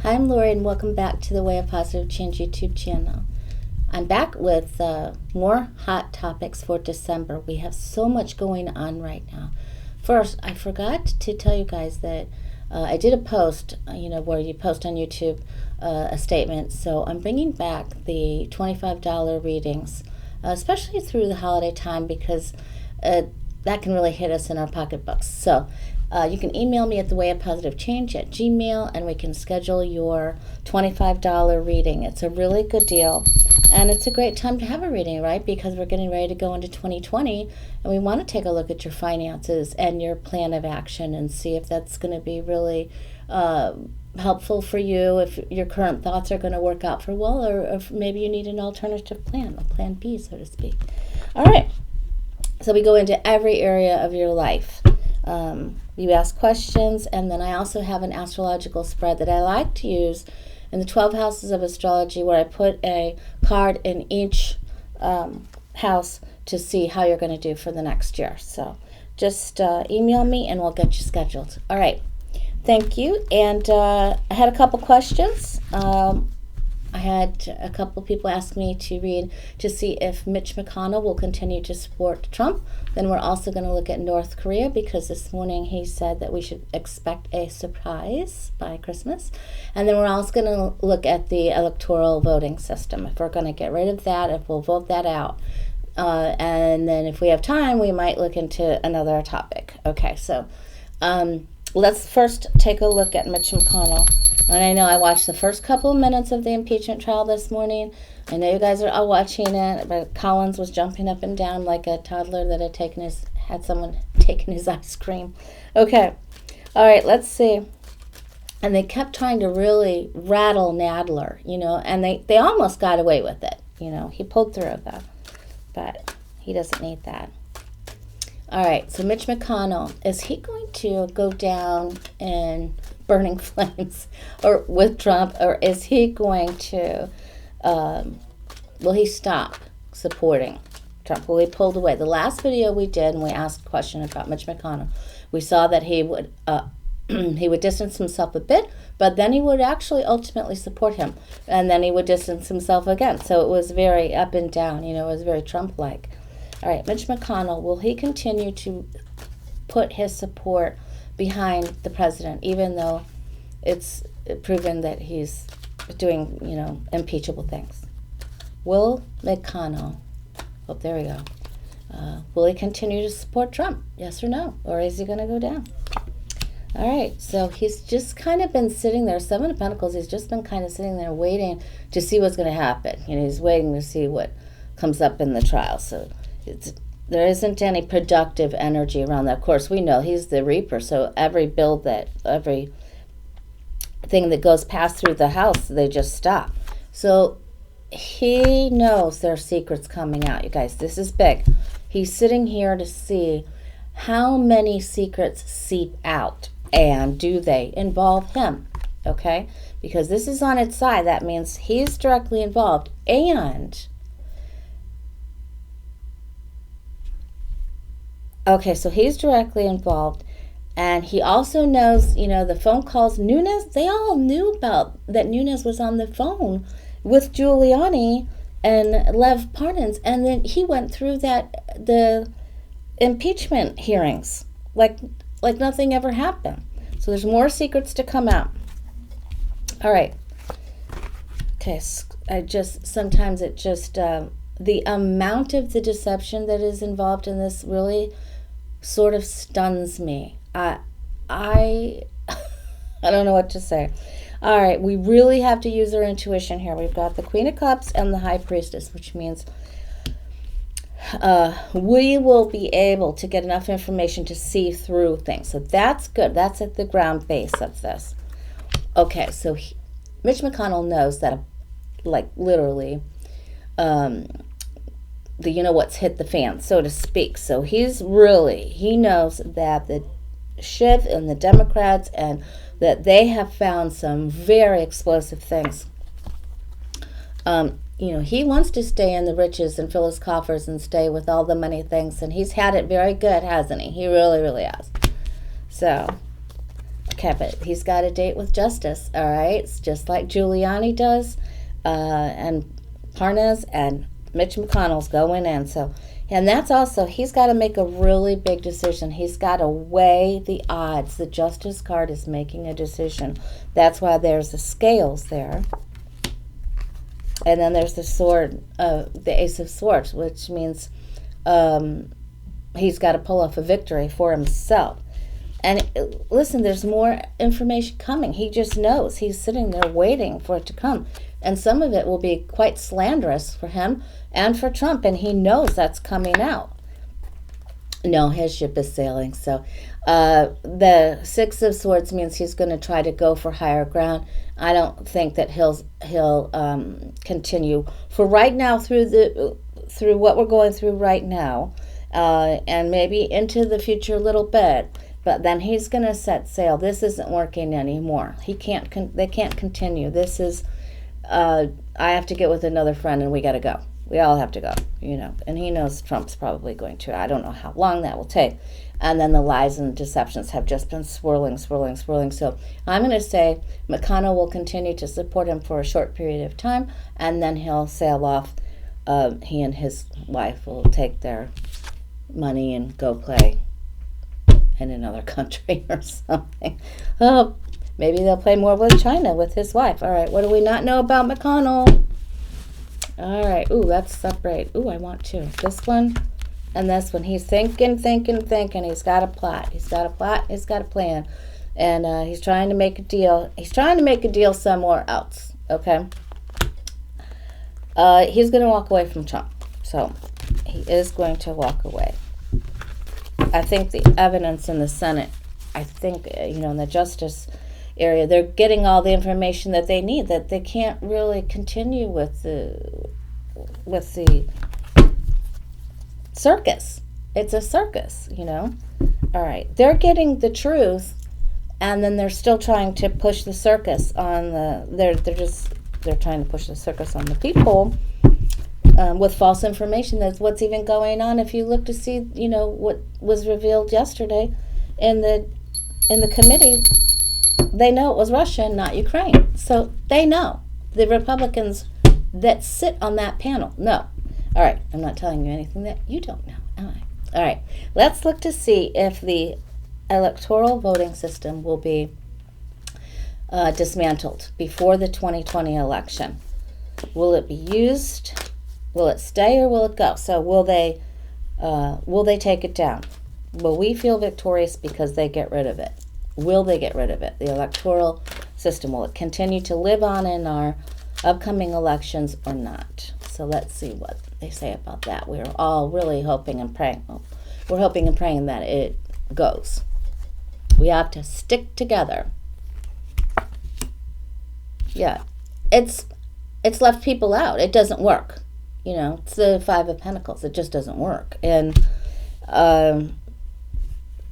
Hi, I'm Lori, and welcome back to the Way of Positive Change YouTube channel. I'm back with more hot topics for December. We have so much going on right now. First, I forgot to tell you guys that I did a post, where you post on YouTube a statement. So I'm bringing back the $25 readings, especially through the holiday time, because that can really hit us in our pocketbooks. So you can email me at thewayofpositivechange@gmail, and we can schedule your $25 reading. It's a really good deal, and it's a great time to have a reading, right? Because we're getting ready to go into 2020, and we want to take a look at your finances and your plan of action and see if that's going to be really helpful for you, if your current thoughts are going to work out for well, or if maybe you need an alternative plan, a plan B, so to speak. All right. So we go into every area of your life. You ask questions, and then I also have an astrological spread that I like to use in the 12 houses of astrology, where I put a card in each house to see how you're going to do for the next year. So just email me and we'll get you scheduled. All right. Thank you. And I had a couple questions. I had a couple people ask me to read to see if Mitch McConnell will continue to support Trump. Then we're also going to look at North Korea, because this morning he said that we should expect a surprise by Christmas. And then we're also going to look at the electoral voting system, if we're going to get rid of that, if we'll vote that out. And then if we have time, we might look into another topic. Okay, so let's first take a look at Mitch McConnell. And I know I watched the first couple of minutes of the impeachment trial this morning. I know you guys are all watching it, but Collins was jumping up and down like a toddler that had someone taking his ice cream. Okay, all right, let's see. And they kept trying to really rattle Nadler, and they almost got away with it. He pulled through though, but he doesn't need that. All right, so Mitch McConnell, is he going to go down in burning flames or with Trump, or is he going to, will he stop supporting Trump? Will he pull away? The last video we did, and we asked a question about Mitch McConnell, we saw that he would he would distance himself a bit, but then he would actually ultimately support him, and then he would distance himself again. So it was very up and down, it was very Trump-like. All right, Mitch McConnell, will he continue to put his support behind the president, even though it's proven that he's doing, impeachable things? Will McConnell, there we go. Will he continue to support Trump? Yes or no? Or is he going to go down? All right, so he's just kind of been sitting there, Seven of Pentacles, he's just been kind of sitting there waiting to see what's going to happen. He's waiting to see what comes up in the trial. So there isn't any productive energy around that. Of course, we know he's the reaper, so every thing that goes past through the house, they just stop. So he knows there are secrets coming out, you guys. This is big. He's sitting here to see how many secrets seep out, and do they involve him, okay? Because this is on its side. That means he's directly involved, and okay, so he's directly involved, and he also knows, the phone calls. Nunes, they all knew about that. Nunes was on the phone with Giuliani and Lev Parnas, and then he went through the impeachment hearings like nothing ever happened. So there's more secrets to come out. All right. Okay, sometimes the amount of the deception that is involved in this really sort of stuns me. I don't know what to say. All right, we really have to use our intuition here. We've got the Queen of Cups and the High Priestess, which means we will be able to get enough information to see through things. So that's good. That's at the ground base of this. Okay, so Mitch McConnell knows that, literally, what's hit the fan, so to speak. So he knows that the Shiv and the Democrats, and that they have found some very explosive things. He wants to stay in the riches and fill his coffers and stay with all the money things, and he's had it very good, hasn't he? He really, really has. So Okay, but he's got a date with justice, all right? It's just like Giuliani does, and Parnas and Mitch McConnell's going in. So, and that's also, he's got to make a really big decision. He's got to weigh the odds. The justice card is making a decision. That's why there's the scales there. And then there's the sword, the Ace of Swords, which means he's got to pull off a victory for himself. And listen, there's more information coming. He just knows. He's sitting there waiting for it to come. And some of it will be quite slanderous for him and for Trump. And he knows that's coming out. No, his ship is sailing. So the Six of Swords means he's going to try to go for higher ground. I don't think that he'll continue for right now through what we're going through right now, and maybe into the future a little bit. But then he's going to set sail. This isn't working anymore. They can't continue. This is, I have to get with another friend and we got to go. We all have to go, And he knows Trump's probably going to. I don't know how long that will take. And then the lies and deceptions have just been swirling. So I'm going to say McConnell will continue to support him for a short period of time, and then he'll sail off. He and his wife will take their money and go play in another country or something. Oh, maybe they'll play more with China with his wife. All right, what do we not know about McConnell? All right, ooh, let's separate. Ooh, I want two. This one and this one. He's thinking. He's got a plot. He's got a plan. And he's trying to make a deal. He's trying to make a deal somewhere else, okay? He's going to walk away from Trump. So he is going to walk away. I think the evidence in the Senate, in the justice area, they're getting all the information that they need, that they can't really continue with the circus. It's a circus, All right. They're getting the truth, and then they're still trying to push the circus on they're trying to push the circus on the people with false information. That's what's even going on. If you look to see, what was revealed yesterday in the committee, they know it was Russia, not Ukraine. So they know. The Republicans that sit on that panel know. All right, I'm not telling you anything that you don't know, am I? All right, let's look to see if the electoral voting system will be dismantled before the 2020 election. Will it be used? Will it stay, or will it go? So will they take it down? Will we feel victorious because they get rid of it? Will they get rid of it? The electoral system, will it continue to live on in our upcoming elections or not? So let's see what they say about that. We're all really hoping and praying. Well, we're hoping and praying that it goes. We have to stick together. Yeah, it's left people out. It doesn't work. It's the Five of Pentacles. It just doesn't work. And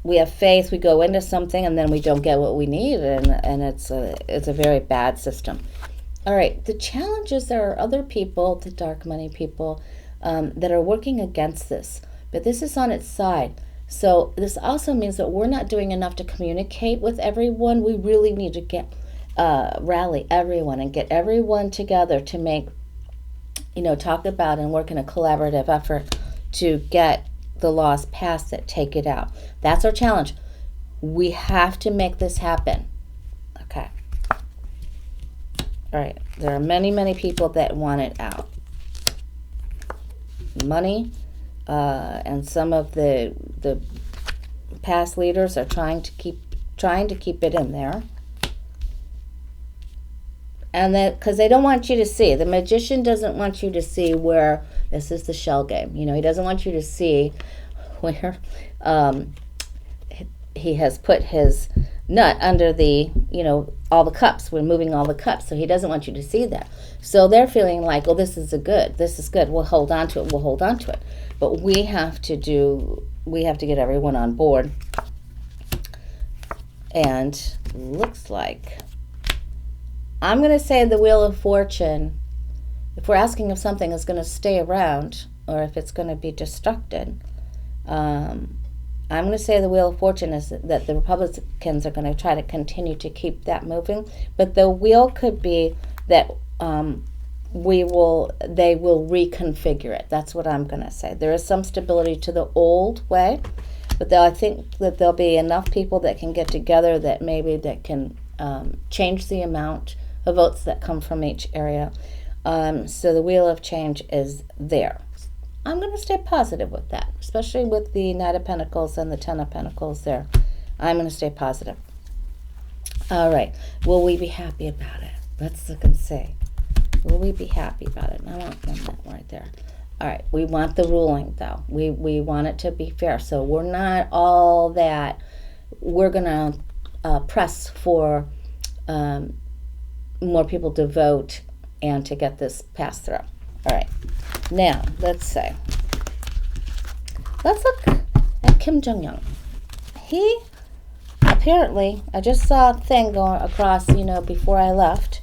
we have faith. We go into something, and then we don't get what we need, and it's a very bad system. All right. The challenge is there are other people, the dark money people, that are working against this, but this is on its side. So this also means that we're not doing enough to communicate with everyone. We really need to get rally everyone and get everyone together to make, talk about and work in a collaborative effort to get the laws passed that take it out. That's our challenge. We have to make this happen. Okay. All right. There are many, many people that want it out. Money, and some of the past leaders are trying to keep it in there. And that because they don't want you to see. The magician doesn't want you to see where this is the shell game. He doesn't want you to see where he has put his nut under the, all the cups. We're moving all the cups. So he doesn't want you to see that. So they're feeling like, well, this is good. We'll hold on to it. But we have to get everyone on board. And looks like, I'm going to say the Wheel of Fortune, if we're asking if something is going to stay around or if it's going to be destructed, I'm I'm going to say the Wheel of Fortune is that the Republicans are going to try to continue to keep that moving, but the wheel could be that they will reconfigure it. That's what I'm going to say. There is some stability to the old way, but I think that there'll be enough people that can get together that maybe that can change the amount of votes that come from each area. So the wheel of change is there. I'm going to stay positive with that, especially with the Knight of Pentacles and the Ten of Pentacles there. I'm going to stay positive. All right. Will we be happy about it? Let's look and see. Will we be happy about it? I want that right there. All right. We want the ruling, though. We want it to be fair. So we're not all that. We're going to press for more people to vote and to get this passed through. All right. Now, let's look at Kim Jong-un. He apparently, I just saw a thing going across, before I left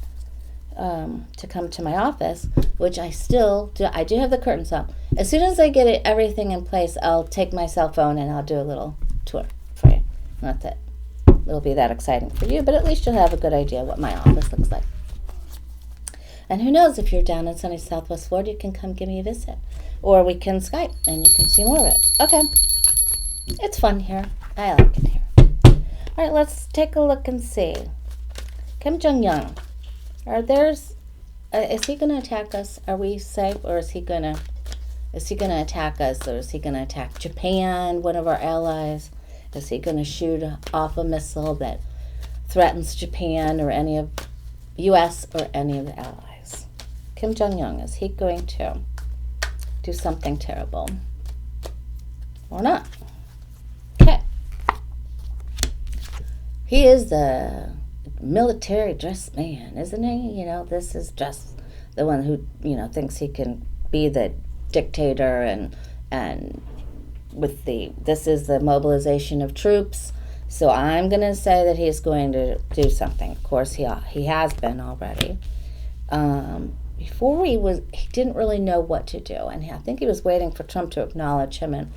to come to my office, which I do have the curtains up. As soon as I get everything in place, I'll take my cell phone and I'll do a little tour for you. Not that it'll be that exciting for you, but at least you'll have a good idea what my office looks like. And who knows, if you're down in sunny Southwest Florida, you can come give me a visit. Or we can Skype and you can see more of it. Okay. It's fun here. I like it here. All right, let's take a look and see. Kim Jong-un. Is he going to attack us? Are we safe? Or is he going to attack us? Or is he going to attack Japan, one of our allies? Is he going to shoot off a missile that threatens Japan or any of U.S. or any of the allies? Kim Jong-un, is he going to do something terrible or not? Okay. He is the military dressed man, isn't he? This is just the one who, thinks he can be the dictator and with this is the mobilization of troops. So I'm going to say that he's going to do something. Of course, he has been already. Before he didn't really know what to do, and I think he was waiting for Trump to acknowledge him and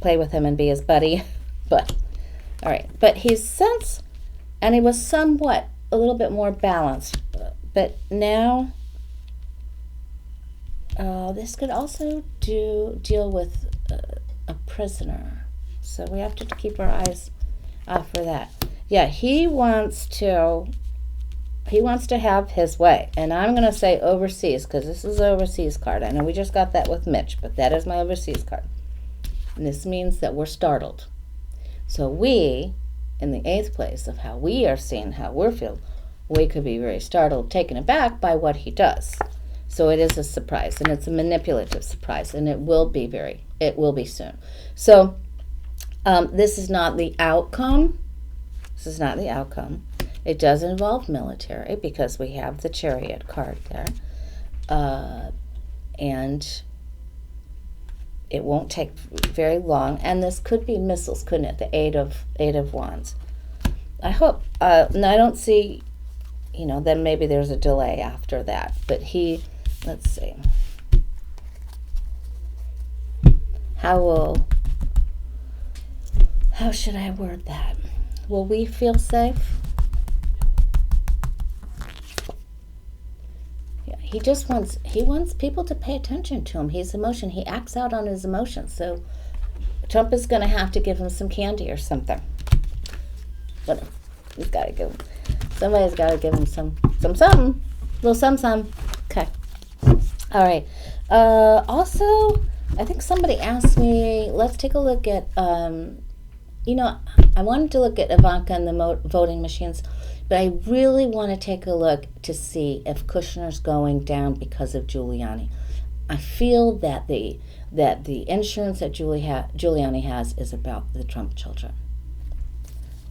play with him and be his buddy. But all right, but he was somewhat a little bit more balanced. But now, this could also deal with a prisoner. So we have to keep our eyes out for that. Yeah, he wants to have his way. And I'm going to say overseas, because this is an overseas card. I know we just got that with Mitch, but that is my overseas card. And this means that we're startled. So we, in the 8th place of how we are seeing, how we're feeling, we could be very startled, taken aback by what he does. So it is a surprise, and it's a manipulative surprise, and it will be soon. So this is not the outcome. It does involve military because we have the Chariot card there. And it won't take very long. And this could be missiles, couldn't it? The Eight of Wands. I hope. And I don't see, then maybe there's a delay after that. But let's see. How should I word that? Will we feel safe? Yeah, he wants people to pay attention to him. He's emotion. He acts out on his emotions. So Trump is going to have to give him some candy or something. Whatever. Somebody's got to give him some little some. Okay. All right. Also, I think somebody asked me, let's take a look at, I wanted to look at Ivanka and the voting machines, but I really want to take a look to see if Kushner's going down because of Giuliani. I feel that the insurance that Giuliani has is about the Trump children.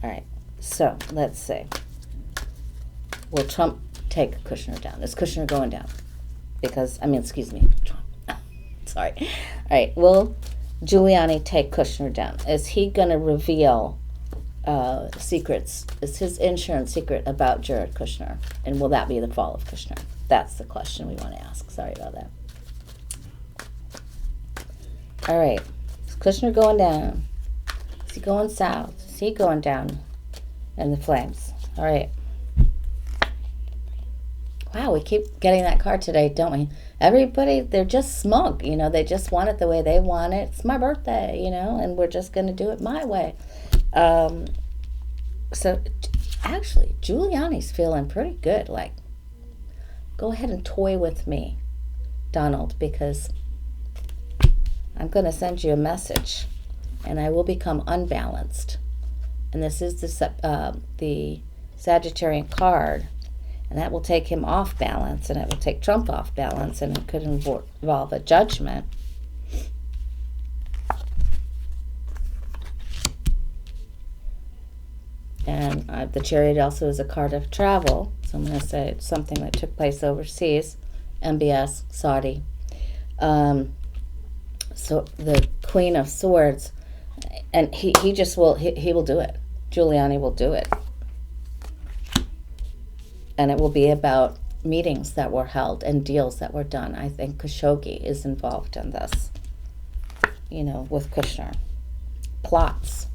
All right, so let's see. Will Trump take Kushner down? Is Kushner going down? Trump. Sorry. All right, will Giuliani take Kushner down? Is he going to reveal secrets? Is his insurance secret about Jared Kushner? And will that be the fall of Kushner? That's the question we want to ask. Sorry about that. All right. Is Kushner going down? Is he going south? Is he going down in the flames? All right. Wow, we keep getting that card today, don't we? Everybody, they're just smug, you know. They just want it the way they want it. It's my birthday, you know, and we're just going to do it my way. So, actually, Giuliani's feeling pretty good. Like, go ahead and toy with me, Donald, because I'm going to send you a message, and I will become unbalanced. And this is the Sagittarian card, and that will take him off balance, and it will take Trump off balance, and it could involve a judgment. And the Chariot also is a card of travel, so I'm going to say it's something that took place overseas, MBS, Saudi. So the Queen of Swords, and he will do it. Giuliani will do it. And it will be about meetings that were held and deals that were done. I think Khashoggi is involved in this, you know, with Kushner. Plots.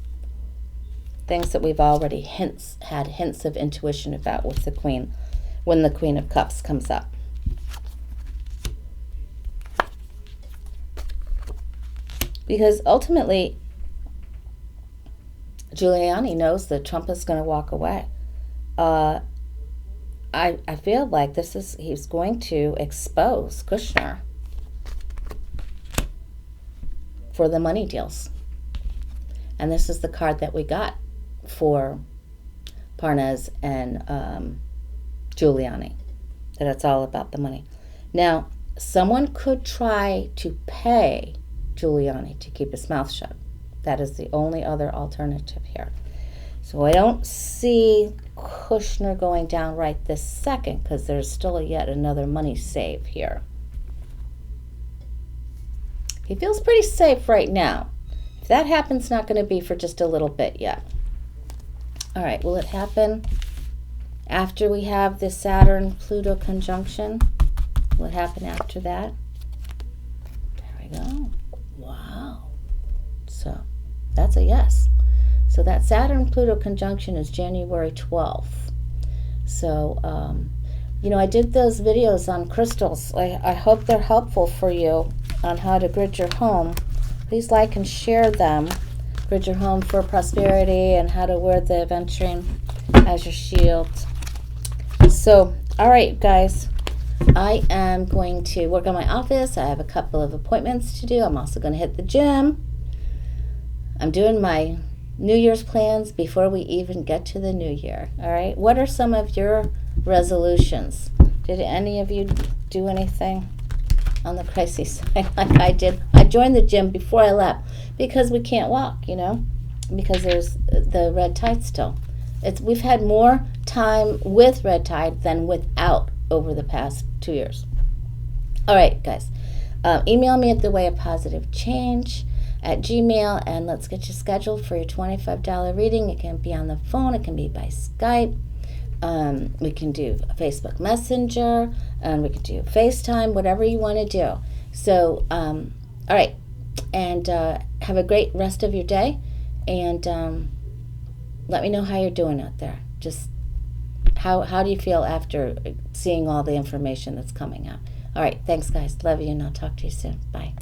Things that we've already had hints of intuition about with the Queen, when the Queen of Cups comes up. Because ultimately, Giuliani knows that Trump is going to walk away. I feel like he's going to expose Kushner for the money deals. And this is the card that we got for Parnas and Giuliani, that it's all about the money. Now, someone could try to pay Giuliani to keep his mouth shut. That is the only other alternative here. So I don't see Kushner going down right this second, because there's still yet another money save here. He feels pretty safe right now. If that happens, not going to be for just a little bit yet. All right, will it happen after we have the Saturn-Pluto conjunction? Will it happen after that? There we go. Wow. So that's a yes. So that Saturn-Pluto conjunction is January 12th. So, you know, I did those videos on crystals. I hope they're helpful for you on how to grid your home. Please like and share them. Grid your home for prosperity and how to wear the aventurine as your shield. So, all right, guys. I am going to work on my office. I have a couple of appointments to do. I'm also going to hit the gym. I'm doing my New Year's plans before we even get to the new year. All right. What are some of your resolutions? Did any of you do anything on the crisis side like I did? I joined the gym before I left because we can't walk, you know, because there's the red tide still. We've had more time with red tide than without over the past 2 years. All right, guys. Email me at thewayofpositivechange@gmail, and let's get you scheduled for your $25 reading. It can be on the phone. It can be by Skype. We can do Facebook Messenger, and we can do FaceTime, whatever you want to do. So, all right, and have a great rest of your day, and let me know how you're doing out there. Just how do you feel after seeing all the information that's coming out? All right, thanks, guys. Love you, and I'll talk to you soon. Bye.